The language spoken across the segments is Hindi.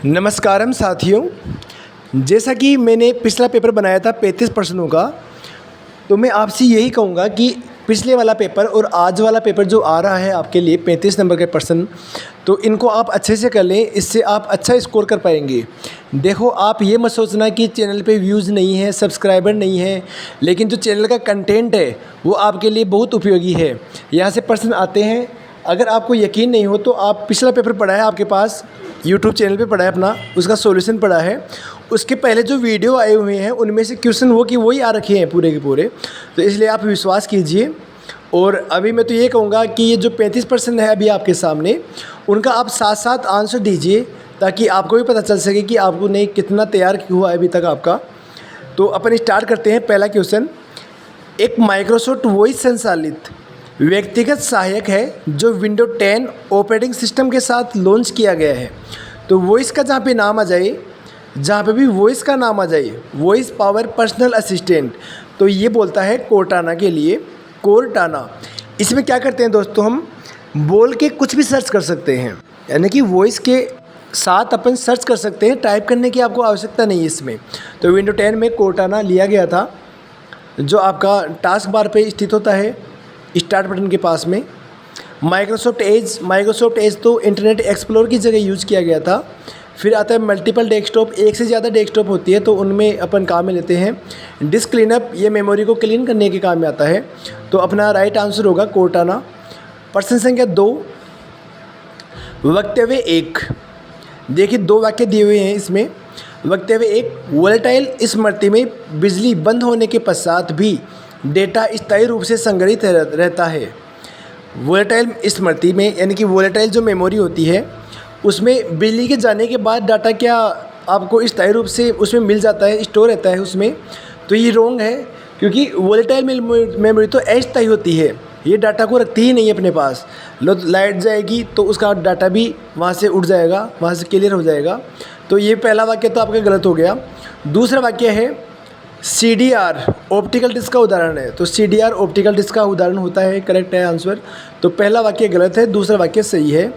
नमस्कारम साथियों, जैसा कि मैंने पिछला पेपर बनाया था 35 प्रश्नों का, तो मैं आपसे यही कहूँगा कि पिछले वाला पेपर और आज वाला पेपर जो आ रहा है आपके लिए 35 नंबर के प्रश्न, तो इनको आप अच्छे से कर लें, इससे आप अच्छा स्कोर कर पाएंगे। देखो, आप ये मत सोचना कि चैनल पे व्यूज़ नहीं है, सब्सक्राइबर नहीं है, लेकिन जो चैनल का कंटेंट है वो आपके लिए बहुत उपयोगी है। यहाँ से प्रश्न आते हैं। अगर आपको यकीन नहीं हो तो आप पिछला पेपर पढ़ा है आपके पास, यूट्यूब चैनल पे पढ़ा है अपना, उसका सॉल्यूशन पढ़ा है, उसके पहले जो वीडियो आए हुए हैं उनमें से क्वेश्चन वो कि वही आ रखे हैं पूरे के पूरे। तो इसलिए आप विश्वास कीजिए। और अभी मैं तो ये कहूँगा कि ये जो 35% है अभी आपके सामने, उनका आप साथ साथ आंसर दीजिए, ताकि आपको भी पता चल सके कि आपको नहीं कितना तैयार हुआ है अभी तक आपका। तो अपन स्टार्ट करते हैं। पहला क्वेश्चन, एक माइक्रोसॉफ्ट वॉइस संचालित व्यक्तिगत सहायक है जो विंडो 10 ऑपरेटिंग सिस्टम के साथ लॉन्च किया गया है। तो वॉइस का जहाँ पे नाम आ जाए, जहाँ पे भी वॉइस का नाम आ जाए, वॉइस पावर पर्सनल असिस्टेंट, तो ये बोलता है कोर्टाना के लिए, कोर्टाना। इसमें क्या करते हैं दोस्तों, हम बोल के कुछ भी सर्च कर सकते हैं, यानी कि वॉइस के साथ अपन सर्च कर सकते हैं, टाइप करने की आपको आवश्यकता नहीं है इसमें। तो विंडो 10 में कोर्टाना लिया गया था, जो आपका टास्क बार पे स्थित होता है स्टार्ट बटन के पास में। माइक्रोसॉफ्ट एज तो इंटरनेट एक्सप्लोर की जगह यूज़ किया गया था। फिर आता है मल्टीपल डेस्कटॉप, एक से ज़्यादा डेस्कटॉप होती है तो उनमें अपन काम में लेते हैं। डिस्क क्लीनअप, ये मेमोरी को क्लीन करने के काम में आता है। तो अपना राइट आंसर होगा कोर्टाना। प्रश्न संख्या 2, वक्तव्य 1। देखिए, 2 वाक्य दिए हुए हैं इसमें। वक्तव्य 1, वोलेटाइल स्मृति में बिजली बंद होने के पश्चात भी डेटा स्थायी रूप से संग्रहित रहता है। वोलेटाइल स्मृति में, यानी कि वोलेटाइल जो मेमोरी होती है उसमें बिजली के जाने के बाद डाटा क्या आपको स्थायी रूप से उसमें मिल जाता है, स्टोर रहता है उसमें। तो ये रॉन्ग है, क्योंकि वोलेटाइल मेमोरी तो अस्थायी होती है, ये डाटा को रखती ही नहीं है अपने पास। लाइट जाएगी तो उसका डाटा भी वहाँ से उड़ जाएगा, वहाँ से क्लियर हो जाएगा। तो ये पहला वाक्य तो आपका गलत हो गया। दूसरा वाक्य है CDR ऑप्टिकल डिस्क का उदाहरण है। तो CDR ऑप्टिकल डिस्क का उदाहरण होता है, करेक्ट है आंसर। तो पहला वाक्य गलत है, दूसरा वाक्य सही है।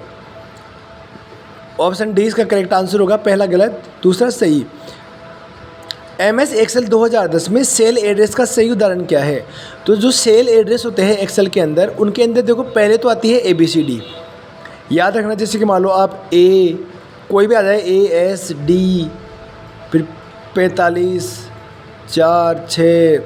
ऑप्शन डी इसका करेक्ट आंसर होगा, पहला गलत दूसरा सही। MS एक्सेल 2010 में सेल एड्रेस का सही उदाहरण क्या है। तो जो सेल एड्रेस होते हैं एक्सेल के अंदर, उनके अंदर देखो पहले तो आती है ABCD, याद रखना। जैसे कि मान लो आप कोई भी आ जाए, ASD, फिर 45 4 6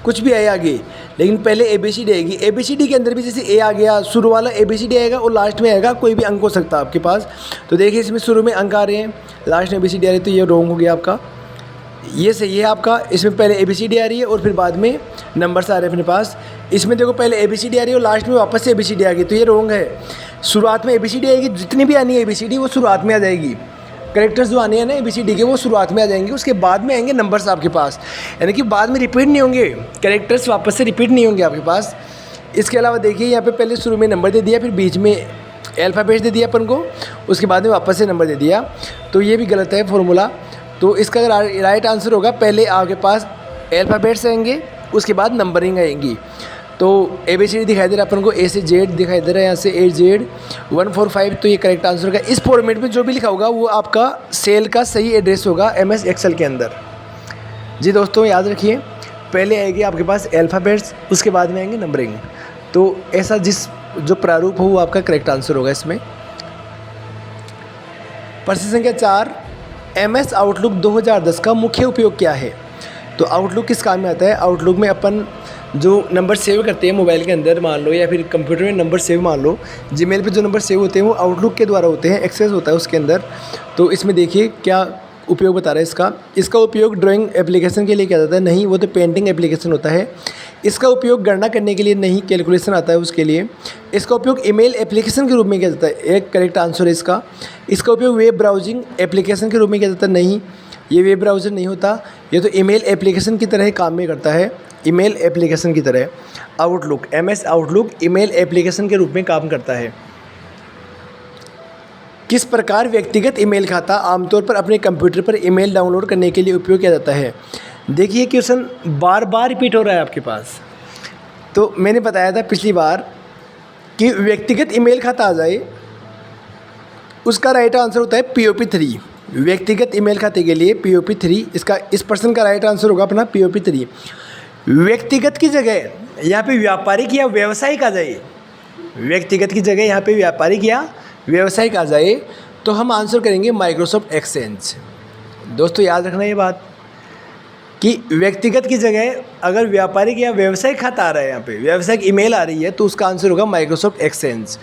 कुछ भी आए आगे, लेकिन पहले ABCD आएगी। ABCD के अंदर भी जैसे A आ गया, शुरू वाला ABCD आएगा और लास्ट में आएगा कोई भी अंक हो सकता है आपके पास। तो देखिए, इसमें शुरू में अंक आ रहे हैं, लास्ट में ABCD आ रही है, तो ये रॉन्ग हो गया आपका। ये सही है आपका, इसमें पहले ABCD आ रही है और फिर बाद में नंबर्स आ रहे हैं अपने पास। इसमें देखो पहले ABCD आ रही है और लास्ट में वापस से ABCD आ गई, तो ये रॉन्ग है। शुरुआत में ABCD आएगी, जितनी भी आनी है ABCD वो शुरुआत में आ जाएगी। करेक्टर्स जो आने हैं ना ABCD के, वो शुरुआत में आ जाएंगे, उसके बाद में आएंगे नंबर्स आपके पास, यानी कि बाद में रिपीट नहीं होंगे, करेक्टर्स वापस से रिपीट नहीं होंगे आपके पास। इसके अलावा देखिए, यहाँ पे पहले शुरू में नंबर दे दिया, फिर बीच में अल्फ़ाबेट दे दिया अपन को, उसके बाद में वापस से नंबर दे दिया, तो ये भी गलत है फॉर्मूला। तो इसका राइट आंसर होगा, पहले आपके पास अल्फ़ाबेट्स आएंगे, उसके बाद नंबरिंग आएंगी। तो ABCD दिखाई दे रहा है अपन को, A से Z दिखाई दे रहा है, यहाँ से AZ 145, तो ये करेक्ट आंसर होगा। इस फॉर्मेट में जो भी लिखा होगा वो आपका सेल का सही एड्रेस होगा MS एक्सेल के अंदर। जी दोस्तों, याद रखिए, पहले आएगी आपके पास अल्फ़ाबेट्स, उसके बाद में आएंगे नंबरिंग। तो ऐसा जो प्रारूप हो वो आपका करेक्ट आंसर होगा इसमें। प्रश्न संख्या 4, MS आउटलुक 2010 का मुख्य उपयोग क्या है। तो आउटलुक किस काम में आता है। आउटलुक में अपन जो नंबर सेव करते हैं मोबाइल के अंदर मान लो, या फिर कंप्यूटर में नंबर सेव मान लो, जीमेल पे जो नंबर सेव होते हैं वो आउटलुक के द्वारा होते हैं, एक्सेस होता है उसके अंदर। तो इसमें देखिए क्या उपयोग बता रहा है इसका उपयोग ड्राइंग एप्लीकेशन के लिए किया जाता है, नहीं, वो तो पेंटिंग एप्लीकेशन होता है। इसका उपयोग गणना करने के लिए, नहीं, कैलकुलेशन आता है उसके लिए। इसका उपयोग ईमेल एप्लीकेशन के रूप में किया जाता है, एक करेक्ट आंसर है इसका। इसका उपयोग वेब ब्राउजिंग एप्लीकेशन के रूप में किया जाता है, नहीं, ये वेब ब्राउज़र नहीं होता, ये तो ईमेल एप्लीकेशन की तरह काम में करता है, ईमेल एप्लीकेशन की तरह। Outlook, MS outlook email application के रूप में काम करता है। किस प्रकार व्यक्तिगत ईमेल खाता आमतौर पर अपने कंप्यूटर पर ईमेल डाउनलोड करने के लिए उपयोग किया जाता है। देखिए, क्वेश्चन बार बार रिपीट हो रहा है आपके पास। तो मैंने बताया था पिछली बार कि व्यक्तिगत ईमेल खाता आ जाए, उसका राइट आंसर होता है POP3, व्यक्तिगत ईमेल खाते के लिए POP3, इसका इस पर्सन का राइट आंसर होगा अपना POP3। व्यक्तिगत की जगह यहाँ पे व्यापारिक या व्यावसायिक आ जाए, व्यक्तिगत की जगह यहाँ पे व्यापारिक या व्यावसायिक आ जाए तो हम आंसर करेंगे माइक्रोसॉफ्ट एक्सचेंज। दोस्तों याद रखना ये बात कि व्यक्तिगत की जगह अगर व्यापारिक या व्यावसायिक खाता आ रहा है, यहाँ पे व्यावसायिक ईमेल आ रही है तो उसका आंसर होगा माइक्रोसॉफ्ट एक्सचेंज,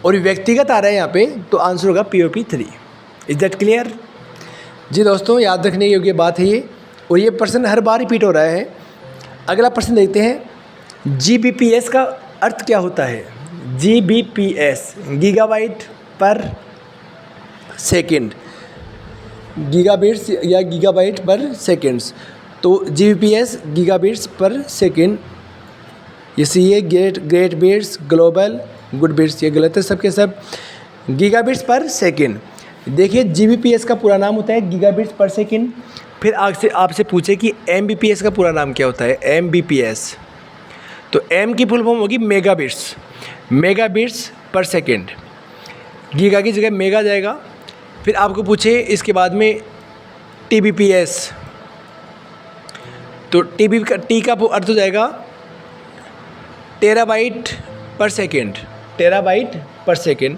और व्यक्तिगत आ रहा है यहाँ पे तो आंसर होगा POP3। Is that clear? जी दोस्तों, याद रखने योग्य बात है ये, और ये प्रश्न हर बार रिपीट हो रहा है। अगला प्रश्न देखते हैं, GBPS का अर्थ क्या होता है? GBPS गीगाबाइट पर सेकेंड, गीगाबिट्स या गीगाबाइट पर सेकेंड्स। तो GBPS गीगाबिट्स पर सेकेंड, ये great bits, global, good bits, ये गलत है सबके सब। गीगाबिट्स पर सेकेंड, देखिए GBPS का पूरा नाम होता है गीगाबिट्स पर सेकेंड। फिर आपसे पूछे कि MBPS का पूरा नाम क्या होता है? MBPS, तो M की फुल फॉर्म होगी मेगाबिट्स, मेगाबिट्स पर सेकेंड। गीगा की जगह मेगा जाएगा। फिर आपको पूछे इसके बाद में TBPS, तो T का अर्थ हो जाएगा टेराबाइट पर सेकेंड, टेराबाइट पर सेकेंड।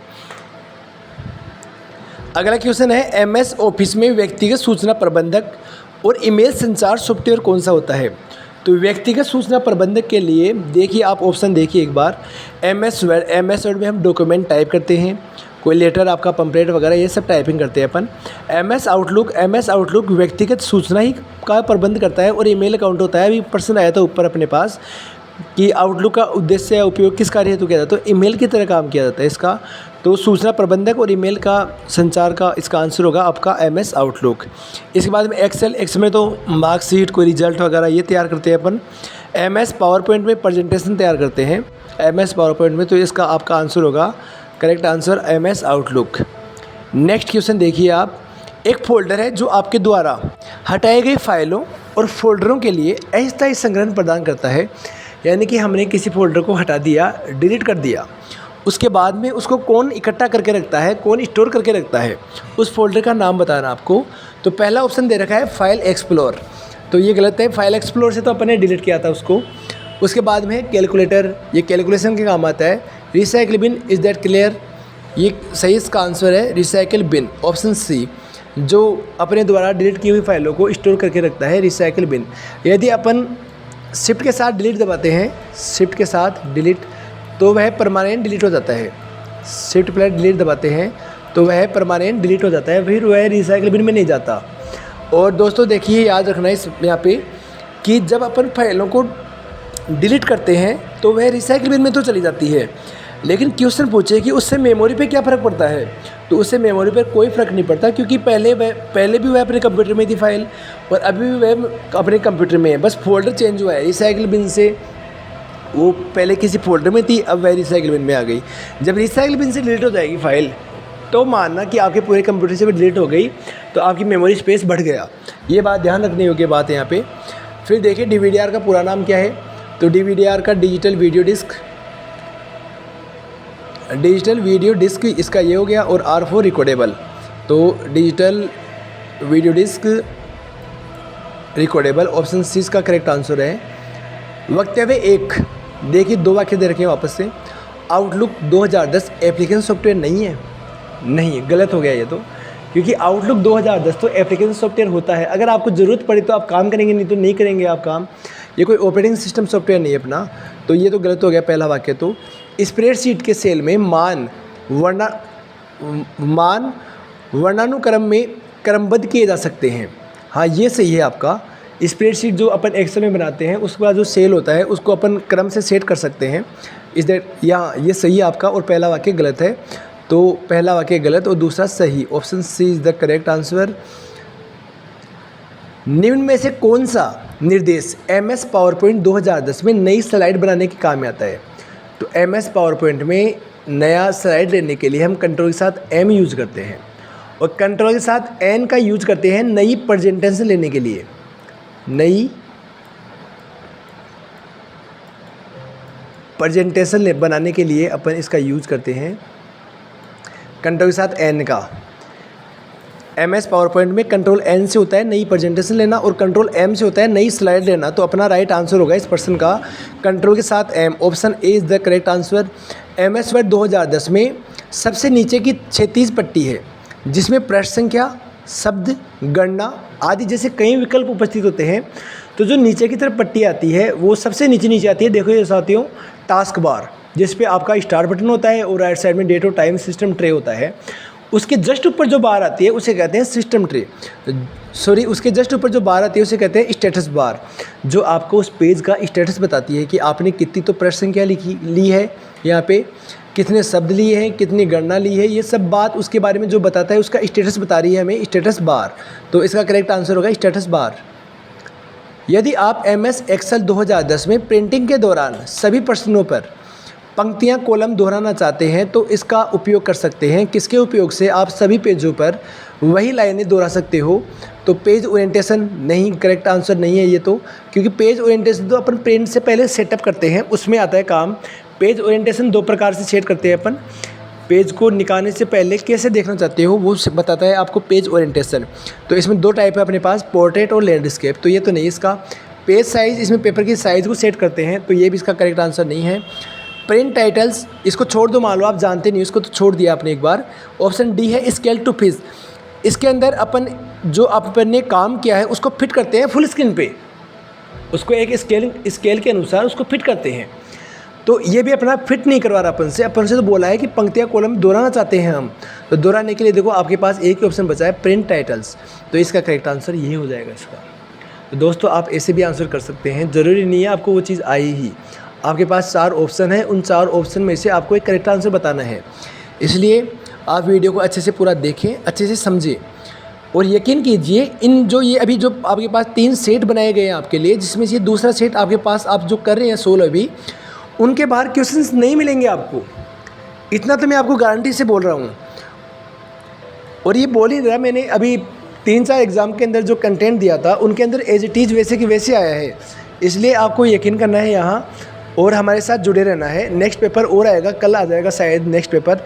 अगला क्वेश्चन है, MS ऑफिस में व्यक्तिगत सूचना प्रबंधक और ईमेल संचार सॉफ्टवेयर कौन सा होता है? तो व्यक्तिगत सूचना प्रबंधक के लिए देखिए, आप ऑप्शन देखिए एक बार। MS वर्ड में हम डॉक्यूमेंट टाइप करते हैं, कोई लेटर आपका पंपलेट वगैरह ये सब टाइपिंग करते हैं अपन। MS आउटलुक व्यक्तिगत सूचना ही का प्रबंध करता है और ईमेल अकाउंट होता है। अभी प्रश्न आया था ऊपर अपने पास कि आउटलुक का उद्देश्य या उपयोग किस कार्य हेतु किया जाता है? तो ईमेल की तरह काम किया जाता है इसका। तो सूचना प्रबंधक और ईमेल का संचार का इसका आंसर होगा आपका MS आउटलुक। इसके बाद में एक्सेल में तो मार्कशीट, कोई रिजल्ट वगैरह ये तैयार करते हैं अपन। MS पावर पॉइंट में प्रेजेंटेशन तैयार करते हैं, MS पावर पॉइंट में, तो इसका आपका आंसर होगा correct answer MS outlook. Next question देखिए आप, एक फोल्डर है जो आपके द्वारा हटाए गए फाइलों और फोल्डरों के लिए अस्थायी संग्रहण प्रदान करता है। यानी कि हमने किसी फोल्डर को हटा दिया, डिलीट कर दिया, उसके बाद में उसको कौन इकट्ठा करके रखता है, कौन स्टोर करके रखता है, उस फोल्डर का नाम बताना आपको। तो पहला ऑप्शन दे रखा है फाइल एक्सप्लोर, तो ये गलत है। फाइल एक्सप्लोर से तो अपन ने डिलीट किया था उसको। उसके बाद में कैलकुलेटर, ये कैलकुलेशन के काम आता है। Recycle bin, is that clear? ये सही इसका आंसर है रिसाइकिल बिन, ऑप्शन सी, जो अपने द्वारा डिलीट की हुई फाइलों को स्टोर करके रखता है, रिसाइकिल बिन। यदि अपन शिफ्ट के साथ डिलीट दबाते हैं, शिफ्ट के साथ डिलीट, तो वह परमानेंट डिलीट हो जाता है। शिफ्ट प्लस डिलीट दबाते हैं तो वह परमानेंट डिलीट हो जाता है, फिर वह रिसाइकिल बिन में नहीं जाता। और दोस्तों देखिए, याद रखना इस यहाँ पे कि जब अपन फाइलों को डिलीट करते हैं तो वह रिसाइकिल बिन में तो चली जाती है, लेकिन क्वेश्चन पूछे कि उससे मेमोरी पे क्या फ़र्क पड़ता है? तो उससे मेमोरी पर कोई फ़र्क नहीं पड़ता, क्योंकि पहले भी वह अपने कंप्यूटर में थी फाइल, और अभी भी वह अपने कंप्यूटर में है, बस फोल्डर चेंज हुआ है। रिसाइकिल बिन से वो पहले किसी फोल्डर में थी, अब वह रिसाइकिल बिन में आ गई। जब रिसाइकिल बिन से डिलीट हो जाएगी फाइल, तो मानना कि आपके पूरे कंप्यूटर से भी डिलीट हो गई, तो आपकी मेमोरी स्पेस बढ़ गया। ये बात ध्यान रखने योग्य बात है यहाँ पे। फिर देखिए DVDR का पूरा नाम क्या है? तो DVDR का डिजिटल वीडियो डिस्क, इसका ये हो गया। और R फॉर रिकॉर्डेबल, तो digital video disc recordable, option C इसका करेक्ट आंसर है। वक्तव्य 1, देखिए 2 वाक्य दे रखे हैं वापस से। आउटलुक 2010 एप्लीकेशन सॉफ्टवेयर नहीं है, नहीं, गलत हो गया ये तो, क्योंकि आउटलुक 2010 तो एप्लीकेशन सॉफ्टवेयर होता है। अगर आपको ज़रूरत पड़ी तो आप काम करेंगे, नहीं तो नहीं करेंगे आप काम। ये कोई ऑपरेटिंग सिस्टम सॉफ्टवेयर नहीं है अपना, तो ये तो गलत हो गया पहला वाक्य। तो स्प्रेडशीट के सेल में मान वर्णानुक्रम में क्रमबद्ध किए जा सकते हैं। हाँ, ये सही है आपका। स्प्रेडशीट जो अपन एक्सेल में बनाते हैं, उसके बाद जो सेल होता है उसको अपन क्रम से सेट कर सकते हैं। इस दैट यहाँ ये सही है आपका, और पहला वाक्य गलत है। तो पहला वाक्य गलत और दूसरा सही, option C is the correct answer. निम्न में से कौन सा निर्देश MS पावरपॉइंट 2010 में नई स्लाइड बनाने के काम में आता है? तो MS पावरपॉइंट में नया स्लाइड लेने के लिए हम कंट्रोल के साथ M यूज़ करते हैं, और कंट्रोल के साथ N का यूज़ करते हैं नई प्रेजेंटेशन लेने के लिए। नई प्रेजेंटेशन बनाने के लिए अपन इसका यूज़ करते हैं कंट्रोल के साथ N का। MS पावर पॉइंट में कंट्रोल N से होता है नई प्रेजेंटेशन लेना और कंट्रोल M से होता है नई स्लाइड लेना। तो अपना राइट आंसर होगा इस पर्सन का कंट्रोल के साथ M, option A is the correct answer. MS word 2010 में सबसे नीचे की 36 पट्टी है जिसमें प्रश्न संख्या, शब्द, गणना आदि जैसे कई विकल्प उपस्थित होते हैं। तो जो नीचे की तरफ पट्टी आती है वो सबसे नीचे आती है। देखो ये साथियों, टास्क बार जिस पे आपका स्टार्ट बटन होता है और राइट साइड में डेट और टाइम सिस्टम ट्रे होता है। उसके जस्ट ऊपर जो बार आती है उसे कहते हैं सिस्टम ट्रे, उसके जस्ट ऊपर जो बार आती है उसे कहते हैं स्टेटस बार, जो आपको उस पेज का स्टेटस बताती है कि आपने कितनी तो प्रश्न संख्या ली है, यहाँ पे कितने शब्द लिए हैं, कितनी गणना ली है, ये सब बात उसके बारे में जो बताता है उसका स्टेटस बता रही है हमें स्टेटस बार। तो इसका करेक्ट आंसर होगा स्टेटस बार। यदि आप MS एक्सेल 2010 में प्रिंटिंग के दौरान सभी प्रश्नों पर पंक्तियां कॉलम दोहराना चाहते हैं तो इसका उपयोग कर सकते हैं। किसके उपयोग से आप सभी पेजों पर वही लाइनें दोहरा सकते हो? तो पेज ओरिएंटेशन नहीं, करेक्ट आंसर नहीं है ये तो, क्योंकि पेज ओरिएंटेशन तो अपन प्रिंट से पहले सेटअप करते हैं, उसमें आता है काम। पेज ओरिएंटेशन दो प्रकार से सेट करते हैं अपन। पेज को निकालने से पहले कैसे देखना चाहते हो वो बताता है आपको पेज ओरिएंटेशन। तो इसमें दो टाइप है अपने पास, पोर्ट्रेट और लैंडस्केप। तो ये तो नहीं इसका। पेज साइज़, इसमें पेपर की साइज़ को सेट करते हैं, तो ये भी इसका करेक्ट आंसर नहीं है। प्रिंट टाइटल्स, इसको छोड़ दो, मान लो आप जानते नहीं, इसको तो छोड़ दिया आपने एक बार। ऑप्शन डी है स्केल टू फिट। इसके अंदर अपन जो अपन ने काम किया है उसको फिट करते हैं फुल स्क्रीन पे, उसको एक स्केल के अनुसार उसको फिट करते हैं। तो ये भी अपना फिट नहीं करवा रहा अपन से तो बोला है कि पंक्तियाँ कॉलम दोहराना चाहते हैं हम। तो दोहराने के लिए देखो आपके पास एक ही ऑप्शन बचा है, प्रिंट टाइटल्स। तो इसका करेक्ट आंसर यही हो जाएगा इसका। तो दोस्तों आप ऐसे भी आंसर कर सकते हैं, ज़रूरी नहीं है आपको वो चीज़ आई ही। आपके पास 4 ऑप्शन है, उन 4 ऑप्शन में से आपको एक करेक्ट आंसर बताना है। इसलिए आप वीडियो को अच्छे से पूरा देखें, अच्छे से समझें और यकीन कीजिए इन जो ये अभी जो आपके पास 3 सेट बनाए गए हैं आपके लिए, जिसमें से दूसरा सेट आपके पास आप जो कर रहे हैं 16 अभी, उनके बाहर क्वेश्चंस नहीं मिलेंगे आपको, इतना तो मैं आपको गारंटी से बोल रहा हूँ। और ये बोल ही रहा, मैंने अभी 3-4 एग्ज़ाम के अंदर जो कंटेंट दिया था उनके अंदर एज इट इज़ वैसे कि वैसे आया है। इसलिए आपको यकीन करना है यहाँ और हमारे साथ जुड़े रहना है। नेक्स्ट पेपर और आएगा, कल आ जाएगा शायद नेक्स्ट पेपर।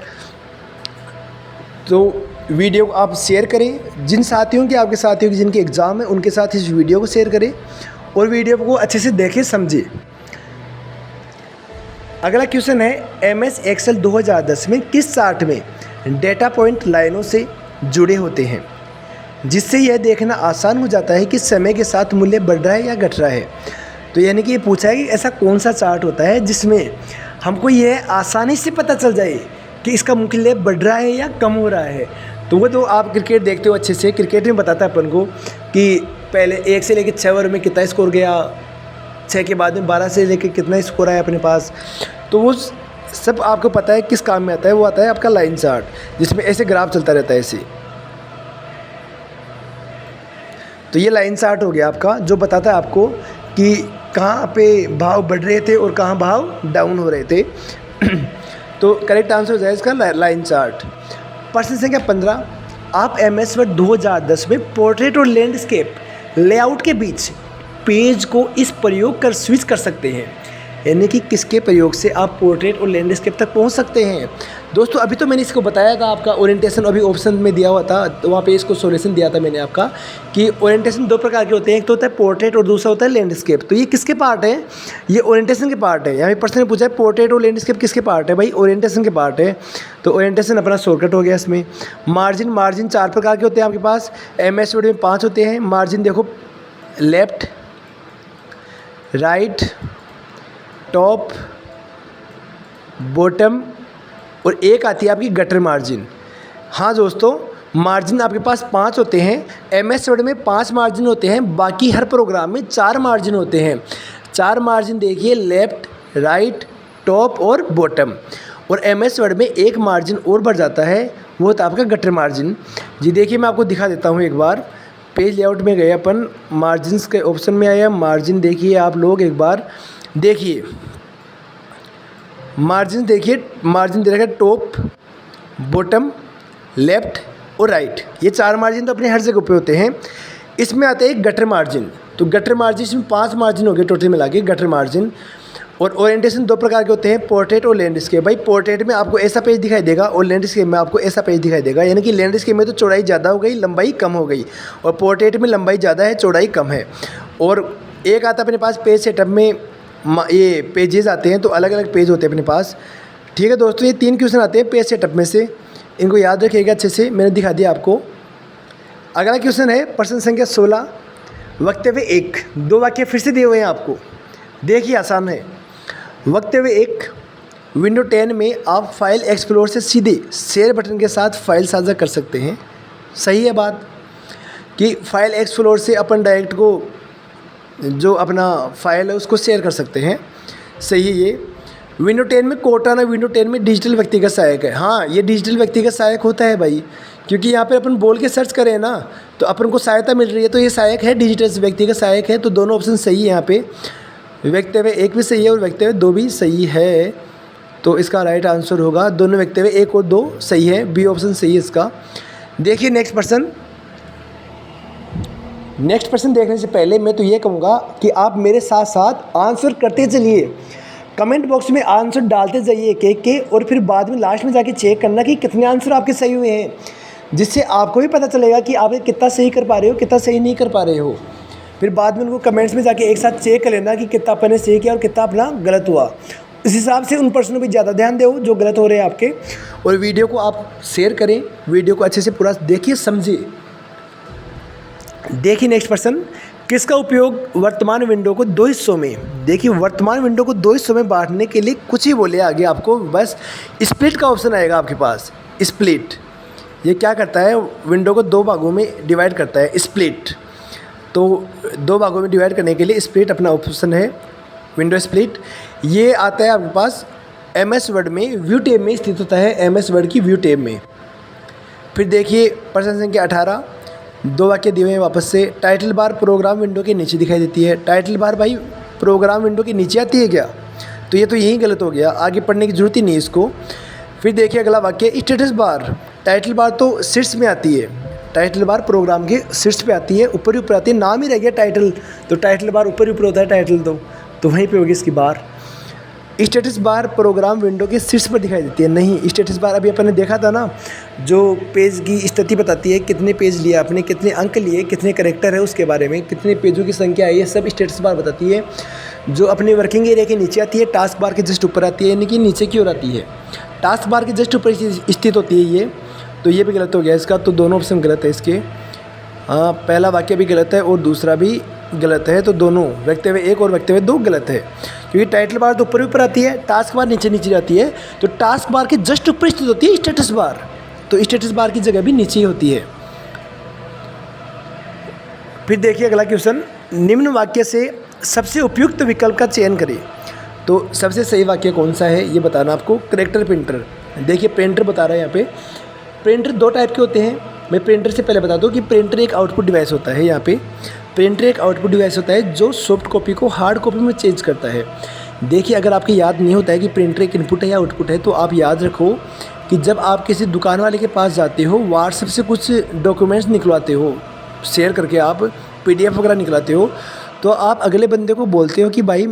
तो वीडियो को आप शेयर करें, जिन साथियों के आपके साथियों की जिनके एग्ज़ाम है उनके साथ इस वीडियो को शेयर करें और वीडियो को अच्छे से देखें, समझें। अगला क्वेश्चन है MS एक्सेल 2010 में किस चार्ट में डेटा पॉइंट लाइनों से जुड़े होते हैं जिससे यह देखना आसान हो जाता है कि समय के साथ मूल्य बढ़ रहा है या घट रहा है। तो यानी कि ये पूछा है कि ऐसा कौन सा चार्ट होता है जिसमें हमको यह आसानी से पता चल जाए कि इसका मूल्य बढ़ रहा है या कम हो रहा है। तो वो तो आप क्रिकेट देखते हो अच्छे से, क्रिकेट में बताता है अपन को कि पहले 1 से लेकर 6 ओवर में कितना स्कोर गया, 6 के बाद में 12 से लेकर कितना स्कोर आया अपने पास। तो वो सब आपको पता है किस काम में आता है। वो आता है आपका लाइन चार्ट, जिसमें ऐसे ग्राफ चलता रहता है ऐसे। तो ये लाइन चार्ट हो गया आपका, जो बताता है आपको कि कहाँ पे भाव बढ़ रहे थे और कहाँ भाव डाउन हो रहे थे। तो करेक्ट आंसर हो जाए इसका लाइन चार्ट। प्रश्न संख्या 15, आप MS वर्ड 2010 में पोर्ट्रेट और लैंडस्केप लेआउट के बीच पेज को इस प्रयोग कर स्विच कर सकते हैं, यानी कि किसके प्रयोग से आप पोर्ट्रेट और लैंडस्केप तक पहुंच सकते हैं। दोस्तों अभी तो मैंने इसको बताया था, आपका ओरिएंटेशन अभी ऑप्शन में दिया हुआ था, तो वहाँ पे इसको सॉल्यूशन दिया था मैंने आपका कि ओरिएंटेशन 2 प्रकार के होते हैं, एक तो होता है पोर्ट्रेट और दूसरा होता है लैंडस्केप। तो ये किसके पार्ट है? ये ओरिएंटेशन के पार्ट है। यहाँ पे प्रश्न ने पूछा है पोर्ट्रेट और लैंडस्केप किसके पार्ट है? भाई ओरिएंटेशन के पार्ट है। तो ओरिएंटेशन अपना शॉर्टकट हो गया इसमें। मार्जिन 4 प्रकार के होते हैं आपके पास, MS वर्ड में 5 होते हैं। मार्जिन देखो, लेफ्ट, राइट, टॉप, बॉटम और एक आती है आपकी गटर मार्जिन। हाँ दोस्तों, मार्जिन आपके पास 5 होते हैं। MS वर्ड में 5 मार्जिन होते हैं, बाकी हर प्रोग्राम में 4 मार्जिन होते हैं। 4 मार्जिन देखिए, लेफ़्ट, राइट, टॉप और बॉटम। और MS वर्ड में एक मार्जिन और बढ़ जाता है, वो होता है आपका गटर मार्जिन। जी देखिए, मैं आपको दिखा देता हूँ एक बार। पेज लेआउट में गए अपन, मार्जिन्स के ऑप्शन में आया मार्जिन। देखिए आप लोग एक बार देखिए, मार्जिन देखिए, मार्जिन दे रखा है टॉप, बॉटम, लेफ़्ट और राइट। ये 4 मार्जिन तो अपने हर जगह पे होते हैं। इसमें आते हैं गटर मार्जिन। तो गटर मार्जिन इसमें 5 मार्जिन हो गए टोटल मिला के गटर मार्जिन। और ओरिएंटेशन दो प्रकार के होते हैं, पोर्ट्रेट और लैंडस्केप। भाई पोर्ट्रेट में आपको ऐसा पेज दिखाई देगा और लैंडस्केप में आपको ऐसा पेज दिखाई देगा, यानी कि लैंडस्केप में तो चौड़ाई ज़्यादा हो गई, लंबाई कम हो गई, और पोर्ट्रेट में लंबाई ज़्यादा है, चौड़ाई कम है। और एक आता है अपने पास पेज सेटअप में, ये पेजेस आते हैं, तो अलग अलग पेज होते हैं अपने पास। ठीक है दोस्तों, ये 3 क्वेश्चन आते हैं पेज सेटअप में से, इनको याद रखिएगा अच्छे से, मैंने दिखा दिया आपको। अगला क्वेश्चन है प्रश्न संख्या 16, वक्तव्य 1। 2 वाक्य फिर से दिए हुए हैं आपको, देखिए आसान है। वक्तव्य 1, विंडो 10 में आप फाइल एक्सप्लोर से सीधे शेयर बटन के साथ फाइल साझा कर सकते हैं। सही है बात कि फाइल एक्सप्लोर से अपन डायरेक्ट को जो अपना फाइल है उसको शेयर कर सकते हैं। सही है ये। विंडो 10 में कोर्टाना विंडो 10 में डिजिटल व्यक्तिगत सहायक है। हाँ, ये डिजिटल व्यक्तिगत सहायक होता है भाई, क्योंकि यहाँ पे अपन बोल के सर्च करें ना तो अपन को सहायता मिल रही है, तो ये सहायक है, डिजिटल व्यक्तिगत सहायक है। तो दोनों ऑप्शन सही है यहाँ पे। वक्तव्य 1 भी सही है और वक्तव्य 2 भी सही है, तो इसका राइट आंसर होगा दोनों वक्तव्य 1 और 2 सही है, बी ऑप्शन सही है इसका। देखिए नेक्स्ट प्रश्न देखने से पहले मैं तो ये कहूँगा कि आप मेरे साथ साथ आंसर करते चलिए, कमेंट बॉक्स में आंसर डालते जाइए एक के, और फिर बाद में लास्ट में जाके चेक करना कि कितने आंसर आपके सही हुए हैं, जिससे आपको भी पता चलेगा कि आप कितना सही कर पा रहे हो, कितना सही नहीं कर पा रहे हो। फिर बाद में उनको कमेंट्स में जाके एक साथ चेक कर लेना कि कितना अपने सही किया और कितना अपना गलत हुआ। इस हिसाब से उन प्रश्नों पर ज़्यादा ध्यान दो जो गलत हो रहे हैं आपके, और वीडियो को आप शेयर करें, वीडियो को अच्छे से पूरा देखिए समझिए। देखिए नेक्स्ट प्रश्न, किसका उपयोग वर्तमान विंडो को 2 हिस्सों में, देखिए वर्तमान विंडो को 2 हिस्सों में बांटने के लिए कुछ ही बोले आगे आपको, बस स्प्लिट का ऑप्शन आएगा आपके पास। स्प्लिट ये क्या करता है, विंडो को 2 भागों में डिवाइड करता है, स्प्लिट। तो 2 भागों में डिवाइड करने के लिए स्प्लिट अपना ऑप्शन है, विंडो स्प्लिट। ये आता है आपके पास MS वर्ड में, व्यू टैब में स्थित होता है, MS वर्ड की व्यू टैब में। फिर देखिए प्रश्न संख्या 18, 2 वाक्य दिए हैं वापस से। टाइटल बार प्रोग्राम विंडो के नीचे दिखाई देती है। टाइटल बार भाई प्रोग्राम विंडो के नीचे आती है क्या, तो ये तो यही गलत हो गया, आगे पढ़ने की ज़रूरत ही नहीं इसको। फिर देखिए अगला वाक्य, स्टेटस बार, टाइटल बार तो शीर्ष में आती है, टाइटल बार प्रोग्राम के शीर्ष पे आती है, ऊपर ही ऊपर आती है, नाम ही रह गया टाइटल, तो टाइटल बार ऊपर ही ऊपर होता है टाइटल, तो वहीं पे होगी इसकी बार। स्टेटस बार प्रोग्राम विंडो के शीर्ष पर दिखाई देती है, नहीं। स्टेटस बार अभी अपन ने देखा था ना, जो पेज की स्थिति बताती है, कितने पेज लिए आपने, कितने अंक लिए, कितने कैरेक्टर है उसके बारे में, कितने पेजों की संख्या है, ये सब स्टेटस बार बताती है, जो अपने वर्किंग एरिया के नीचे आती है, टास्क बार के जस्ट ऊपर आती है, यानी कि नीचे की ओर आती है, टास्क बार के जस्ट ऊपर स्थित होती है ये। तो ये भी गलत हो गया इसका, तो दोनों ऑप्शन गलत है इसके। हाँ, पहला वाक्य भी गलत है और दूसरा भी गलत है, तो दोनों वक्तव्य 1 और वक्तव्य 2 गलत है, क्योंकि टाइटल बार तो ऊपर ऊपर आती है, टास्क बार नीचे नीचे जाती है, तो टास्क बार के जस्ट ऊपर स्थित होती है स्टेटस बार, तो स्टेटस बार की जगह भी नीचे ही होती है। फिर देखिए अगला क्वेश्चन, निम्न वाक्य से सबसे उपयुक्त विकल्प का चयन करें। तो सबसे सही वाक्य कौन सा है ये बताना आपको। करेक्टर प्रिंटर, देखिए प्रिंटर बता रहा है यहाँ पे। प्रिंटर 2 टाइप के होते हैं। मैं प्रिंटर से पहले बता दूं कि प्रिंटर एक आउटपुट डिवाइस होता है। यहाँ पे प्रिंटर एक आउटपुट डिवाइस होता है जो सॉफ्ट कॉपी को हार्ड कॉपी में चेंज करता है। देखिए अगर आपको याद नहीं होता है कि प्रिंटर एक इनपुट है या आउटपुट है, तो आप याद रखो कि जब आप किसी दुकान वाले के पास जाते हो, व्हाट्सएप से कुछ डॉक्यूमेंट्स निकलवाते हो, शेयर करके आप PDF वगैरह निकलाते हो, तो आप अगले बंदे को बोलते हो कि भाई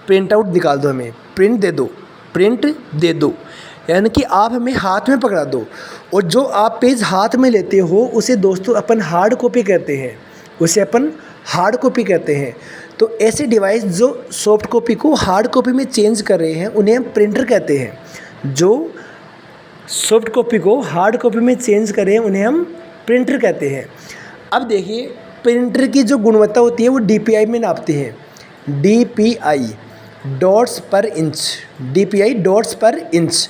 प्रिंट आउट निकाल दो, हमें प्रिंट दे दो, यानी कि आप हमें हाथ में पकड़ा दो। और जो आप पेज हाथ में लेते हो उसे दोस्तों अपन हार्ड कॉपी कहते हैं, उसे अपन हार्ड कॉपी कहते हैं। तो ऐसे डिवाइस जो सॉफ्ट कॉपी को हार्ड कॉपी में चेंज कर रहे हैं उन्हें हम प्रिंटर कहते हैं। जो सॉफ्ट कॉपी को हार्ड कॉपी में चेंज कर रहे हैं उन्हें हम प्रिंटर कहते हैं। अब देखिए प्रिंटर की जो गुणवत्ता होती है वो DPI में नापते हैं, DPI डॉट्स पर इंच, DPI डॉट्स पर इंच।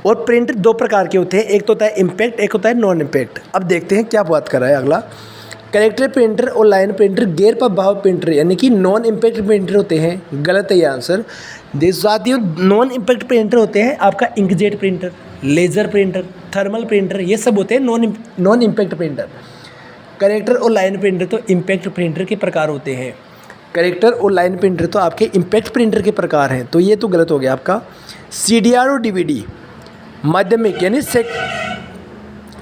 और प्रिंटर 2 प्रकार के होते हैं, एक तो होता है इम्पैक्ट, एक होता है नॉन इम्पैक्ट। अब देखते हैं क्या बात कर रहा है अगला। कैरेक्टर प्रिंटर और लाइन प्रिंटर गैर प्रभाव प्रिंटर यानी कि नॉन इम्पैक्ट प्रिंटर होते हैं। गलत है ये आंसर। साथियों नॉन इम्पैक्ट प्रिंटर होते हैं आपका inkjet printer, laser printer, thermal printer, ये सब होते हैं नॉन इम्पैक्ट प्रिंटर। कैरेक्टर और लाइन प्रिंटर तो इम्पैक्ट प्रिंटर के प्रकार होते हैं। कैरेक्टर और लाइन प्रिंटर तो आपके इम्पैक्ट प्रिंटर के प्रकार हैं, तो ये तो गलत हो गया आपका। CDR और DVD माध्यमिक यानी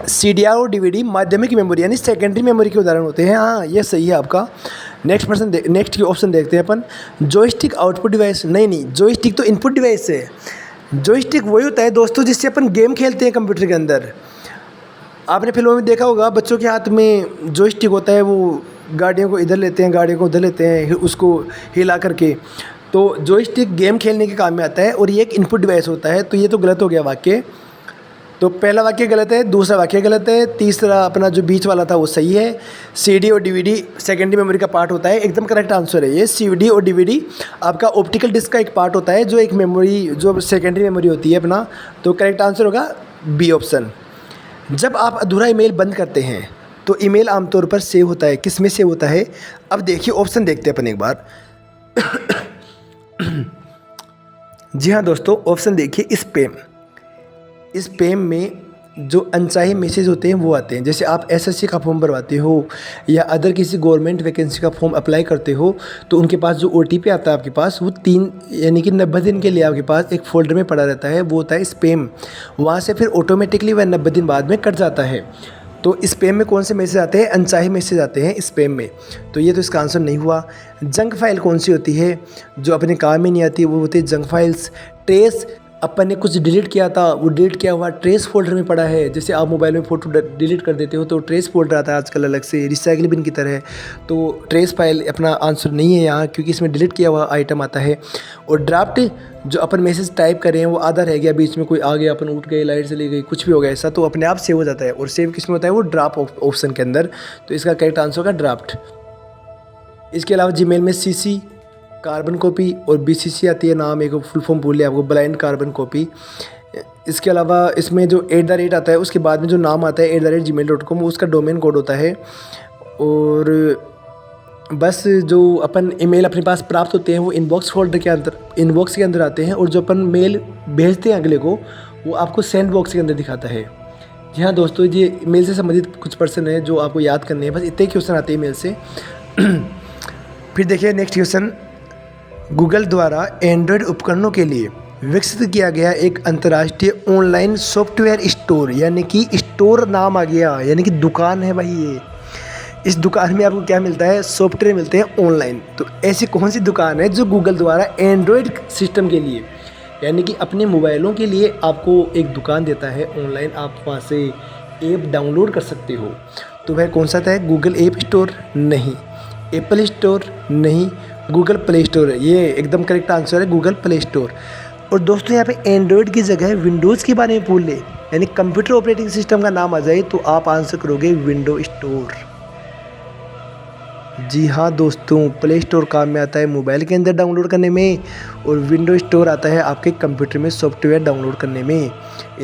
CDR और DVD माध्यमिक मेमोरी यानी सेकेंडरी मेमोरी के उदाहरण होते हैं। हाँ, ये सही है आपका। नेक्स्ट ऑप्शन देखते हैं अपन। जॉयस्टिक आउटपुट डिवाइस, नहीं, जॉयस्टिक तो इनपुट डिवाइस है। जॉयस्टिक वही होता है दोस्तों जिससे अपन गेम खेलते हैं कंप्यूटर के अंदर। आपने फिल्मों में देखा होगा बच्चों के हाथ में जॉयस्टिक होता है, वो गाड़ियों को इधर लेते हैं, गाड़ियों को उधर लेते हैं, उसको हिला करके। तो जॉयस्टिक गेम खेलने के काम में आता है और ये एक इनपुट डिवाइस होता है। तो ये तो गलत हो गया वाक्य। तो पहला वाक्य गलत है, दूसरा वाक्य गलत है, तीसरा अपना जो बीच वाला था वो सही है। CD और DVD सेकेंडरी मेमोरी का पार्ट होता है, एकदम करेक्ट आंसर है ये। CD और DVD आपका ऑप्टिकल डिस्क का एक पार्ट होता है, जो एक मेमोरी जो सेकेंडरी मेमोरी होती है अपना। तो करेक्ट आंसर होगा बी ऑप्शन। जब आप अधूरा ईमेल बंद करते हैं तो ईमेल आमतौर पर सेव होता है, किस में सेव होता है? अब देखिए ऑप्शन देखते हैं अपन एक बार। जी हाँ दोस्तों, ऑप्शन देखिए। स्पैम में जो अनचाहे मैसेज होते हैं वो आते हैं। जैसे आप SSC का फॉर्म भरवाते हो या अदर किसी गवर्नमेंट वैकेंसी का फॉर्म अप्लाई करते हो, तो उनके पास जो OTP आता है आपके पास, वो 3 यानी कि 90 दिन के लिए आपके पास एक फ़ोल्डर में पड़ा रहता है, वो होता है स्पैम। वहाँ से फिर ऑटोमेटिकली वह 90 दिन बाद में कट जाता है। तो स्पैम में कौन से मैसेज आते हैं? अनचाहे मैसेज आते हैं स्पैम में। तो ये तो इसका आंसर नहीं हुआ। जंक फाइल कौन सी होती है? जो अपने काम में नहीं आती वो होती है जंक फाइल्स। ट्रेस, अपन ने कुछ डिलीट किया था, वो डिलीट किया हुआ ट्रेस फोल्डर में पड़ा है। जैसे आप मोबाइल में फ़ोटो डिलीट कर देते हो तो ट्रेस फोल्डर आता है आजकल अलग से, रिसाइकिल बिन की तरह। तो ट्रेस फाइल अपना आंसर नहीं है यहाँ, क्योंकि इसमें डिलीट किया हुआ आइटम आता है। और ड्राफ्ट, जो अपन मैसेज टाइप कर रहे हैं वो आधा रह गया, बीच में कोई आ गया, अपन उठ गए, लाइट चली गई, कुछ भी हो गया ऐसा, तो अपने आप सेव हो जाता है। और सेव किस में होता है? वो ड्राफ्ट ऑप्शन के अंदर। तो इसका करेक्ट आंसर होगा ड्राफ्ट। इसके अलावा जीमेल में CC कार्बन कॉपी और BCC आती है, नाम एक फुल फॉर्म भूल लिया आपको, ब्लाइंड कार्बन कॉपी। इसके अलावा इसमें जो @ आता है उसके बाद में जो नाम आता है @gmail.com, उसका डोमेन कोड होता है। और बस जो अपन ईमेल अपने पास प्राप्त होते हैं वो इनबॉक्स फोल्डर के अंदर, इनबॉक्स के अंदर आते हैं। और जो अपन मेल भेजते हैं अगले को, वो आपको सेंड बॉक्स के अंदर दिखाता है। जी हाँ दोस्तों, ये मेल से संबंधित कुछ प्रश्न है जो आपको याद करने हैं। बस इतने क्वेश्चन आते हैं मेल से। फिर देखिए नेक्स्ट क्वेश्चन। गूगल द्वारा एंड्रॉयड उपकरणों के लिए विकसित किया गया एक अंतर्राष्ट्रीय ऑनलाइन सॉफ्टवेयर स्टोर, यानी कि स्टोर नाम आ गया, यानी कि दुकान है भाई ये। इस दुकान में आपको क्या मिलता है? सॉफ्टवेयर मिलते हैं ऑनलाइन। तो ऐसी कौन सी दुकान है जो गूगल द्वारा एंड्रॉयड सिस्टम के लिए, यानी कि अपने मोबाइलों के लिए आपको एक दुकान देता है ऑनलाइन, आप वहाँ से ऐप डाउनलोड कर सकते हो? तो वह कौन सा था? गूगल ऐप स्टोर नहीं, एप्पल स्टोर नहीं, गूगल प्ले स्टोर है। ये एकदम करेक्ट आंसर है, गूगल प्ले स्टोर। और दोस्तों यहाँ पे एंड्रॉयड की जगह विंडोज़ के बारे में पूछ ले, यानी कंप्यूटर ऑपरेटिंग सिस्टम का नाम आ जाए, तो आप आंसर करोगे विंडो स्टोर। जी हाँ दोस्तों, प्ले स्टोर काम में आता है मोबाइल के अंदर डाउनलोड करने में, और विंडो स्टोर आता है आपके कंप्यूटर में सॉफ्टवेयर डाउनलोड करने में।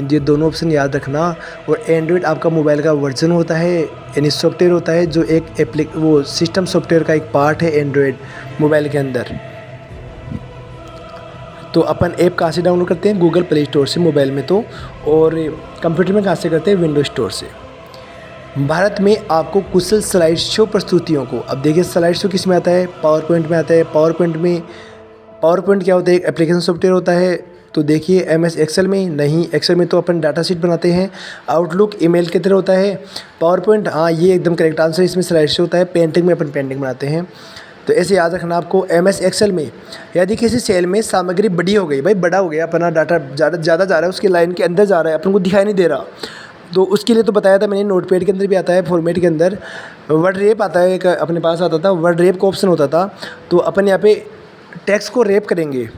ये दोनों ऑप्शन याद रखना। और एंड्रॉयड आपका मोबाइल का वर्जन होता है, यानी सॉफ्टवेयर होता है, जो एक वो सिस्टम सॉफ्टवेयर का एक पार्ट है एंड्रॉयड मोबाइल के अंदर। तो अपन ऐप कहाँ से डाउनलोड करते हैं? गूगल प्ले स्टोर से मोबाइल में तो, और कंप्यूटर में कहाँ से करते हैं? विंडो स्टोर से। भारत में आपको कुशल स्लाइड शो प्रस्तुतियों को, अब देखिए स्लाइड शो किस में आता है? पावर पॉइंट में आता है। पावर पॉइंट क्या होता है? एक एप्लीकेशन सॉफ्टवेयर होता है। तो देखिए MS एक्सेल में नहीं, एक्सेल में तो अपन डाटा शीट बनाते हैं। आउटलुक ईमेल की तरह होता है। पावर पॉइंट, हाँ ये एकदम करेक्ट आंसर, इसमें स्लाइड शो होता है। पेंटिंग में अपन पेंटिंग बनाते हैं। तो ऐसे याद रखना आपको। MS एक्सेल में यदि किसी सेल में सामग्री बड़ी हो गई, भाई बड़ा हो गया अपना डाटा, ज़्यादा जा रहा है, उसकी लाइन के अंदर जा रहा है, अपन को दिखाई नहीं दे रहा, तो उसके लिए तो बताया था मैंने, नोटपैड के अंदर भी आता है, फॉर्मेट के अंदर वर्ड रैप आता है, एक अपने पास आता था, वर्ड रैप का ऑप्शन होता था। तो अपन यहाँ पे टेक्स्ट को रैप करेंगे,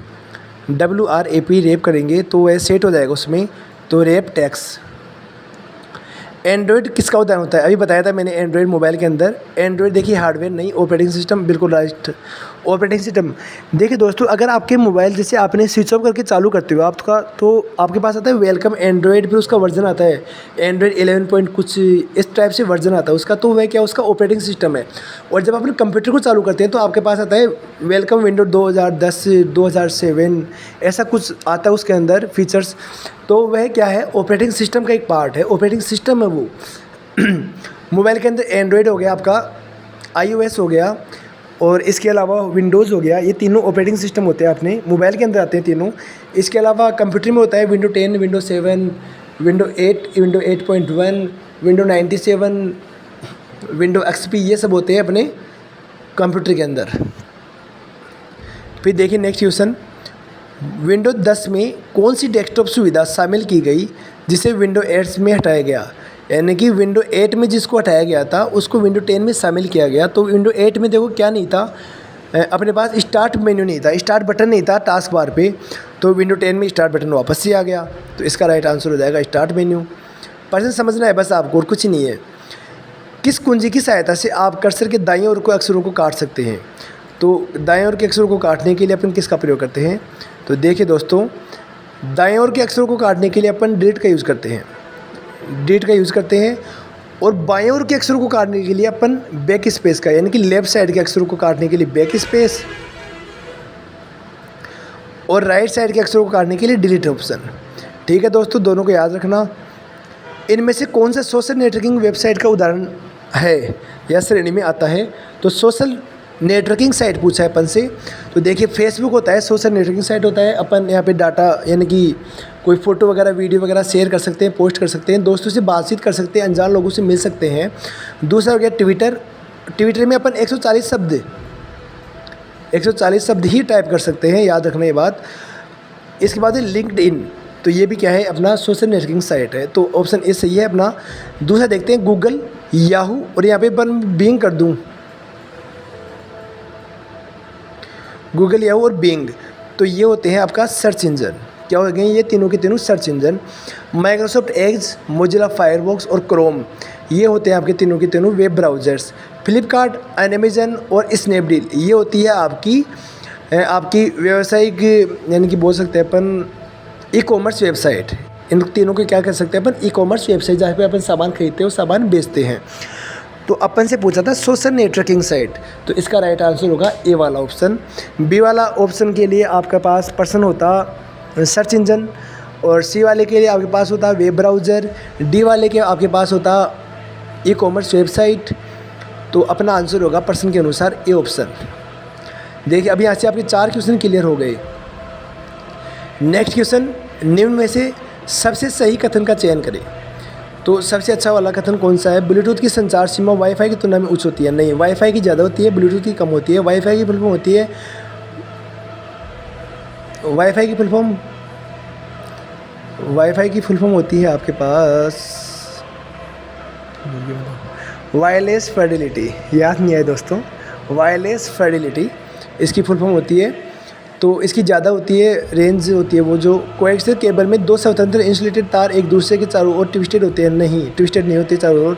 WRAP रैप करेंगे, तो वह सेट हो जाएगा उसमें। तो रैप टेक्स्ट। एंड्रॉयड किसका उदाहरण होता है? अभी बताया था मैंने, एंड्रॉयड मोबाइल के अंदर। एंड्रॉयड देखिए हार्डवेयर नहीं, ऑपरेटिंग सिस्टम, बिल्कुल राइट, ऑपरेटिंग सिस्टम। देखिए दोस्तों, अगर आपके मोबाइल जैसे आपने स्विच ऑफ करके चालू करते हो आपका, तो आपके पास आता है वेलकम एंड्रॉयड, फिर उसका वर्जन आता है एंड्रॉयड 11 पॉइंट कुछ इस टाइप से वर्जन आता है उसका। तो वह क्या, उसका ऑपरेटिंग सिस्टम है। और जब अपने कंप्यूटर को चालू करते हैं तो आपके पास आता है वेलकम विंडो 2010 2007, ऐसा कुछ आता है उसके अंदर फीचर्स। तो वह क्या है? ऑपरेटिंग सिस्टम का एक पार्ट है, ऑपरेटिंग सिस्टम है वो। मोबाइल के अंदर एंड्रॉयड हो गया आपका, iOS हो गया, और इसके अलावा विंडोज़ हो गया। ये तीनों ऑपरेटिंग सिस्टम होते हैं अपने मोबाइल के अंदर आते हैं तीनों। इसके अलावा कंप्यूटर में होता है window 10, window 7, window 8, window 8.1, window 97, window XP, ये सब होते हैं अपने कंप्यूटर के अंदर। फिर देखिए नेक्स्ट क्वेश्चन, विंडो 10 में कौन सी डेस्कटॉप सुविधा शामिल की गई जिसे विंडो 8 में हटाया गया? यानी कि विंडो 8 में जिसको हटाया गया था उसको विंडो 10 में शामिल किया गया। तो विंडो 8 में देखो क्या नहीं था, अपने पास स्टार्ट मेन्यू नहीं था, स्टार्ट बटन नहीं था टास्क बार पे। तो विंडो 10 में स्टार्ट बटन वापस से आ गया। तो इसका राइट आंसर हो जाएगा स्टार्ट मेन्यू। पर्सन समझना है बस आपको, और कुछ नहीं है। किस कुंजी की सहायता से आप कर्सर के दाईं ओर के अक्षरों को काट सकते हैं? तो दाएं ओर के अक्षरों को काटने के लिए अपन किसका प्रयोग करते हैं? तो देखिए दोस्तों, दाएं ओर के अक्षरों को काटने के लिए अपन डिलीट का यूज़ करते हैं, डिलीट का यूज़ करते हैं। और बाएं ओर के अक्षरों को काटने के लिए अपन बैक स्पेस का, यानी कि लेफ्ट साइड के अक्षरों को काटने के लिए बैक स्पेस, और राइट साइड के अक्षरों को काटने के लिए डिलीट ऑप्शन। ठीक है दोस्तों, दोनों को याद रखना। इनमें से कौन सा सोशल नेटवर्किंग वेबसाइट का उदाहरण है या श्रेणी में आता है? तो सोशल नेटवर्किंग साइट पूछा है अपन से। तो देखिए फेसबुक होता है, सोशल नेटवर्किंग साइट होता है। अपन यहाँ पे डाटा यानी कि कोई फ़ोटो वगैरह, वीडियो वगैरह शेयर कर सकते हैं, पोस्ट कर सकते हैं, दोस्तों से बातचीत कर सकते हैं, अनजान लोगों से मिल सकते हैं। दूसरा हो गया ट्विटर। ट्विटर में अपन 140 शब्द ही टाइप कर सकते हैं, याद रखना ये बात। इसके बाद है लिंक्डइन। तो ये भी क्या है, अपना सोशल नेटवर्किंग साइट है। तो ऑप्शन ए सही है अपना। दूसरा देखते हैं गूगल, याहू, और यहाँ पे अपन बिंग कर दूँ, गूगल, याहू और बिंग। तो ये होते हैं आपका सर्च इंजन। क्या हो गए ये तीनों के तीनों search engine. Microsoft Edge, Mozilla Firefox और क्रोम, ये होते हैं आपके तीनों के तीनों वेब ब्राउज़र्स। फ्लिपकार्ट, अमेज़न और स्नैपडील, ये होती है आपकी व्यावसायिक, यानी कि बोल सकते हैं अपन ई कॉमर्स वेबसाइट। इन तीनों को क्या कर सकते हैं अपन, ई कॉमर्स वेबसाइट, जहाँ पे अपन सामान खरीदते हैं और सामान बेचते हैं। तो अपन से पूछा था सोशल नेटवर्किंग साइट, तो इसका राइट आंसर होगा ए वाला ऑप्शन। बी वाला ऑप्शन के लिए आपके पास पर्सन होता सर्च इंजन, और सी वाले के लिए आपके पास होता वेब ब्राउज़र, डी वाले के आपके पास होता ई कॉमर्स वेबसाइट। तो अपना आंसर होगा पर्सन के अनुसार ए ऑप्शन। देखिए अभी यहाँ से आपके 4 क्वेश्चन क्लियर हो गए। नेक्स्ट क्वेश्चन, निम्न में से सबसे सही कथन का चयन करें। तो सबसे अच्छा वाला कथन कौन सा है? ब्लूटूथ की संचार सीमा वाईफाई की तुलना में उच्च होती है। नहीं, वाईफाई की ज़्यादा होती है, ब्लूटूथ की कम होती है। वाईफाई की फुल फॉर्म होती है, वाईफाई की फुल फॉर्म होती है आपके पास वायरलेस फिडेलिटी। याद नहीं आए दोस्तों, वायरलेस फिडेलिटी इसकी फुल फॉर्म होती है। तो इसकी ज़्यादा होती है, रेंज होती है वो जो कोएक्सियल केबल में 2 स्वतंत्र इंसुलेटेड तार एक दूसरे के चारों ओर ट्विस्टेड होते हैं। नहीं, ट्विस्टेड नहीं होते चारों ओर।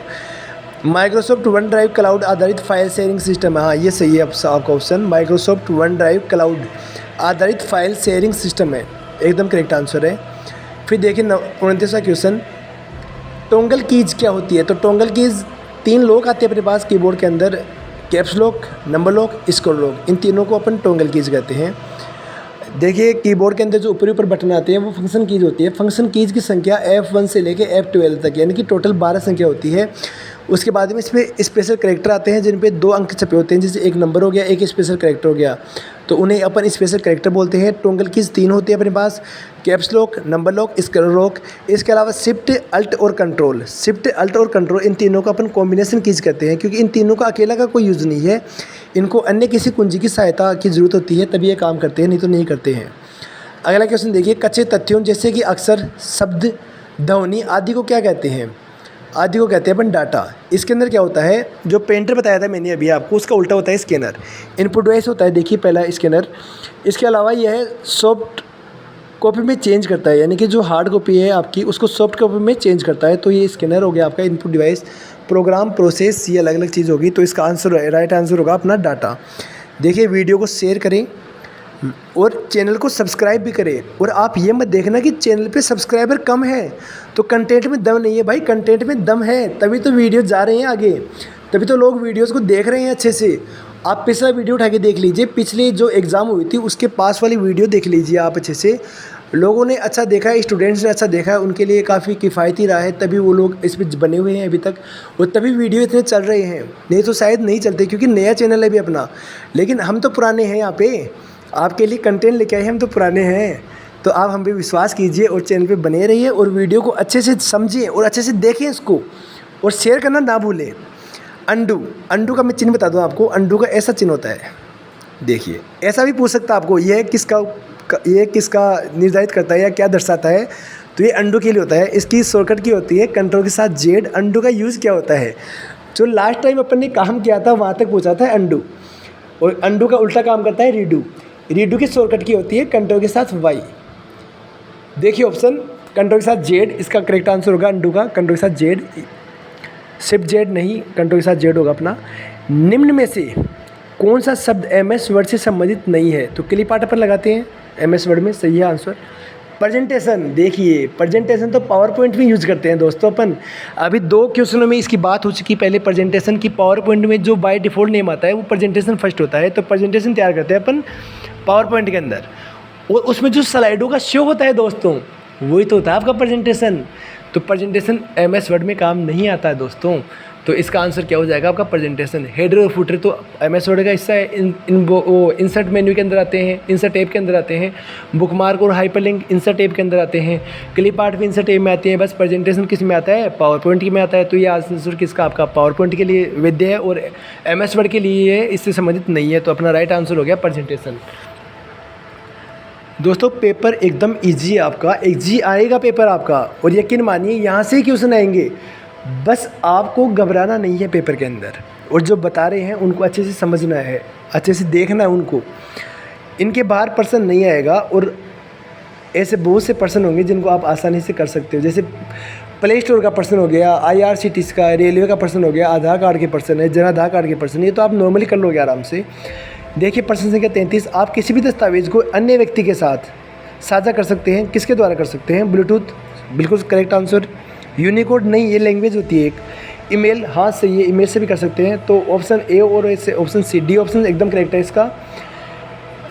माइक्रोसॉफ्ट वन ड्राइव क्लाउड आधारित फाइल शेयरिंग सिस्टम है। हाँ, ये सही है आपका option. Microsoft one drive cloud आधारित फाइल शेयरिंग सिस्टम है, एकदम करेक्ट आंसर है। फिर देखिए 29वां क्वेश्चन, टोंगल कीज क्या होती है? तो टोंगल कीज 3 लॉक आते हैं अपने पास कीबोर्ड के अंदर, caps lock, number lock, scroll lock. इन तीनों को अपन टोंगल कीज कहते हैं। देखिए कीबोर्ड के अंदर जो ऊपर बटन आते हैं वो फंक्शन कीज होती है। फंक्शन कीज की संख्या F1 से लेके F12 तक, यानी कि टोटल 12 संख्या होती है। उसके बाद में इस पर स्पेशल कैरेक्टर आते हैं जिन पे 2 अंक छपे होते हैं, जैसे एक नंबर हो गया, एक स्पेशल कैरेक्टर हो गया, तो उन्हें अपन स्पेशल कैरेक्टर बोलते हैं। टोंगल कीज 3 होती है अपने पास, caps lock, number lock, scroll lock. इसके अलावा शिफ्ट, अल्ट और कंट्रोल, शिफ्ट, अल्ट और कंट्रोल, इन तीनों का अपन कॉम्बिनेशन कीज कहते हैं, क्योंकि इन तीनों का अकेला का कोई यूज़ नहीं है। इनको अन्य किसी कुंजी की सहायता की ज़रूरत होती है तभी ये काम करते हैं, नहीं तो नहीं करते हैं। अगला क्वेश्चन देखिए, कच्चे तथ्यों जैसे कि अक्षर, शब्द, ध्वनि आदि को क्या कहते हैं? आदि को कहते हैं अपन डाटा। इसके अंदर क्या होता है, जो पेंटर बताया था मैंने अभी आपको, उसका उल्टा होता है स्कैनर। इनपुट डिवाइस होता है, देखिए पहला स्कैनर। इसके अलावा यह सॉफ्ट कॉपी में चेंज करता है, यानी कि जो हार्ड कॉपी है आपकी उसको सॉफ्ट कॉपी में चेंज करता है। तो ये स्कैनर हो गया आपका इनपुट डिवाइस। प्रोग्राम, प्रोसेस, ये अलग अलग चीज़ होगी। तो इसका आंसर, राइट आंसर होगा अपना डाटा। देखिए वीडियो को शेयर करें और चैनल को सब्सक्राइब भी करें। और आप ये मत देखना कि चैनल पे सब्सक्राइबर कम है तो कंटेंट में दम नहीं है। भाई कंटेंट में दम है तभी तो वीडियो जा रहे हैं आगे, तभी तो लोग वीडियोस को देख रहे हैं अच्छे से। आप पिछला वीडियो उठा के देख लीजिए, पिछले जो एग्ज़ाम हुई थी उसके पास वाली वीडियो देख लीजिए आप अच्छे से। लोगों ने अच्छा देखा है, स्टूडेंट्स ने अच्छा देखा है, उनके लिए काफ़ी किफ़ायती रहा है, तभी वो लोग इस पर बने हुए हैं अभी तक, और तभी वीडियो इतने चल रहे हैं। नहीं तो शायद नहीं चलते, क्योंकि नया चैनल है भी अपना। लेकिन हम तो पुराने हैं, यहाँ पे आपके लिए कंटेंट लेके आए हैं, हम तो पुराने हैं। तो आप हम पे विश्वास कीजिए और चैनल पे बने रहिए और वीडियो को अच्छे से समझिए और अच्छे से देखें इसको। और शेयर करना ना भूलें। अंडू का मैं चिन्ह बता दूँ आपको, अंडू का ऐसा चिन्ह होता है, देखिए ऐसा भी पूछ सकता है आपको, ये किसका निर्धारित करता है या क्या दर्शाता है, तो ये अंडू के लिए होता है। इसकी शॉर्टकट की होती है कंट्रोल के साथ जेड। अंडू का यूज़ क्या होता है, जो लास्ट टाइम अपन ने काम किया था वहाँ तक पूछा था अंडू, और अंडू का उल्टा काम करता है रीडू। रीडू की शॉर्टकट की होती है कंट्रोल के साथ वाई। देखिए ऑप्शन कंट्रोल के साथ जेड, इसका करेक्ट आंसर होगा अंडू का कंट्रोल के साथ जेड, सिर्फ जेड नहीं, कंट्रोल के साथ जेड होगा अपना। निम्न में से कौन सा शब्द एमएस वर्ड से संबंधित नहीं है, तो क्लिप आर्ट पर लगाते हैं एमएस वर्ड में, सही है आंसर। प्रेजेंटेशन, देखिए प्रेजेंटेशन तो पावर पॉइंट में यूज़ करते हैं दोस्तों अपन। अभी 2 क्वेश्चनों में इसकी बात हो चुकी पहले प्रेजेंटेशन की। पावर पॉइंट में जो बाय डिफ़ॉल्ट नेम आता है वो प्रेजेंटेशन फर्स्ट होता है, तो प्रेजेंटेशन तैयार करते हैं अपन पावर पॉइंट के अंदर, और उसमें जो स्लाइडों का शो होता है दोस्तों वही तो होता है आपका प्रेजेंटेशन। तो प्रेजेंटेशन एमएस वर्ड में काम नहीं आता है दोस्तों, तो इसका आंसर क्या हो जाएगा आपका प्रेजेंटेशन। हेडर और फुटर तो एमएस वर्ड का हिस्सा है, इंसर्ट मेन्यू के अंदर आते हैं, इंसर्ट टैब के अंदर आते हैं, बुकमार्क और हाइपरलिंक इंसर्ट टैब के अंदर आते हैं, क्लिप आर्ट भी इंसर्ट टैब में आते हैं। बस प्रेजेंटेशन किस में आता है, पावर पॉइंट में आता है। तो ये आंसर किसका आपका पावर पॉइंट के लिए वैध है और एमएस वर्ड के लिए इससे संबंधित नहीं है, तो अपना राइट आंसर हो गया प्रेजेंटेशन। दोस्तों पेपर एकदम इजी है आपका, इजी आएगा पेपर आपका, और यकीन मानिए यहाँ से ही क्वेश्चन आएंगे। बस आपको घबराना नहीं है पेपर के अंदर, और जो बता रहे हैं उनको अच्छे से समझना है, अच्छे से देखना है उनको। इनके बाहर पर्सन नहीं आएगा, और ऐसे बहुत से पर्सन होंगे जिनको आप आसानी से कर सकते हो। जैसे प्ले स्टोर का पर्सन हो गया, IRCTC का, रेलवे का पर्सन हो गया, आधार कार्ड के पर्सन है, जन आधार कार्ड के पर्सन, ये तो आप नॉर्मली कर लोगे आराम से। देखिए पर्सन संख्या 33, आप किसी भी दस्तावेज़ को अन्य व्यक्ति के साथ साझा कर सकते हैं। किसके द्वारा कर सकते हैं, ब्लूटूथ, बिल्कुल करेक्ट आंसर। यूनिकोड नहीं, ये लैंग्वेज होती है एक। ईमेल, हाँ सही है, ईमेल से भी कर सकते हैं। तो ऑप्शन ए और ऑप्शन सी, डी ऑप्शन एकदम करेक्ट है इसका।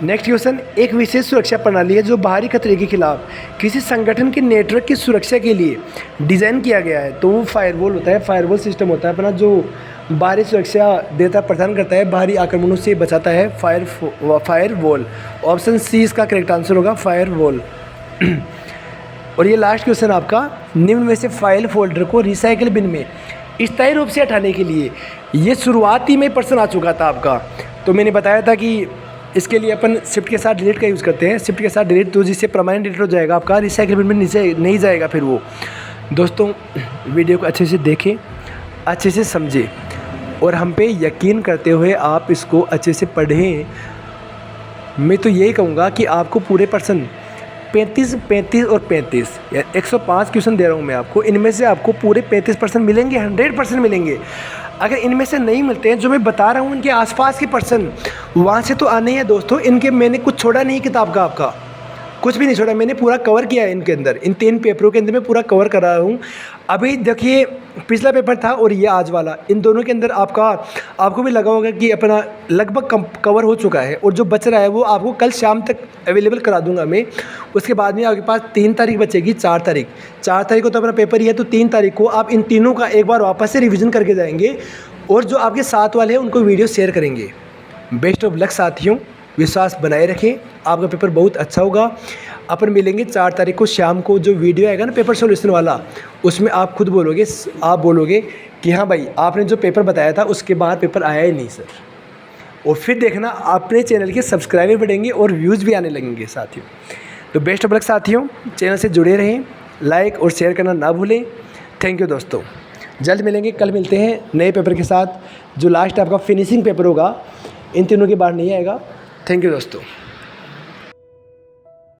नेक्स्ट क्वेश्चन, एक विशेष सुरक्षा प्रणाली है जो बाहरी खतरे के खिलाफ किसी संगठन के नेटवर्क की सुरक्षा के लिए डिज़ाइन किया गया है, तो वो फायरवॉल होता है। फायरवॉल सिस्टम होता है अपना जो बाहरी सुरक्षा देता प्रदान करता है, बाहरी आक्रमणों से बचाता है, फायरवॉल। ऑप्शन सी इसका करेक्ट आंसर होगा, फायरवॉल। और ये लास्ट क्वेश्चन आपका, निम्न में से फाइल फोल्डर को रिसाइकिल बिन में स्थायी रूप से हटाने के लिए, ये शुरुआती में प्रश्न आ चुका था आपका। तो मैंने बताया था कि इसके लिए अपन शिफ्ट के साथ डिलीट का यूज़ करते हैं, शिफ्ट के साथ डिलीट, तो जिससे परमानेंट डिलीट हो जाएगा आपका, रिसाइकिल बिन में नीचे नहीं जाएगा फिर वो। दोस्तों वीडियो को अच्छे से देखें, अच्छे से समझें, और हम पे यकीन करते हुए आप इसको अच्छे से पढ़ें। मैं तो यही कहूँगा कि आपको पूरे पर्सन 35 और 35 105 क्वेश्चन दे रहा हूँ मैं आपको, इनमें से आपको पूरे 35% मिलेंगे, 100% मिलेंगे। अगर इनमें से नहीं मिलते हैं, जो मैं बता रहा हूँ इनके आसपास के पर्सन, वहाँ से तो आने हैं दोस्तों। इनके मैंने कुछ छोड़ा नहीं किताब का, आपका कुछ भी नहीं छोड़ा, मैंने पूरा कवर किया है इनके अंदर। इन 3 पेपरों के अंदर मैं पूरा कवर कर रहा हूँ। अभी देखिए पिछला पेपर था और ये आज वाला, इन दोनों के अंदर आपको भी लगा होगा कि अपना लगभग कवर हो चुका है, और जो बच रहा है वो आपको कल शाम तक अवेलेबल करा दूंगा मैं। उसके बाद में आपके पास 3 तारीख बचेगी, 4 तारीख को तो अपना पेपर ही है, तो 3 तारीख को आप इन तीनों का एक बार वापस से रिविज़न करके जाएंगे, और जो आपके साथ वाले हैं उनको वीडियो शेयर करेंगे। बेस्ट ऑफ लक साथियों, विश्वास बनाए रखें, आपका पेपर बहुत अच्छा होगा। अपन मिलेंगे 4 तारीख को शाम को। जो वीडियो आएगा ना पेपर सॉल्यूशन वाला, उसमें आप खुद बोलोगे कि हाँ भाई आपने जो पेपर बताया था उसके बाद पेपर आया ही नहीं सर। और फिर देखना अपने चैनल के सब्सक्राइबर बढ़ेंगे और व्यूज़ भी आने लगेंगे साथियों। तो बेस्ट ऑफ लक साथियों, चैनल से जुड़े रहें, लाइक और शेयर करना ना भूलें। थैंक यू दोस्तों, जल्द मिलेंगे, कल मिलते हैं नए पेपर के साथ, जो लास्ट आपका फिनिशिंग पेपर होगा, इन तीनों के बाद नहीं आएगा। थैंक यू दोस्तों।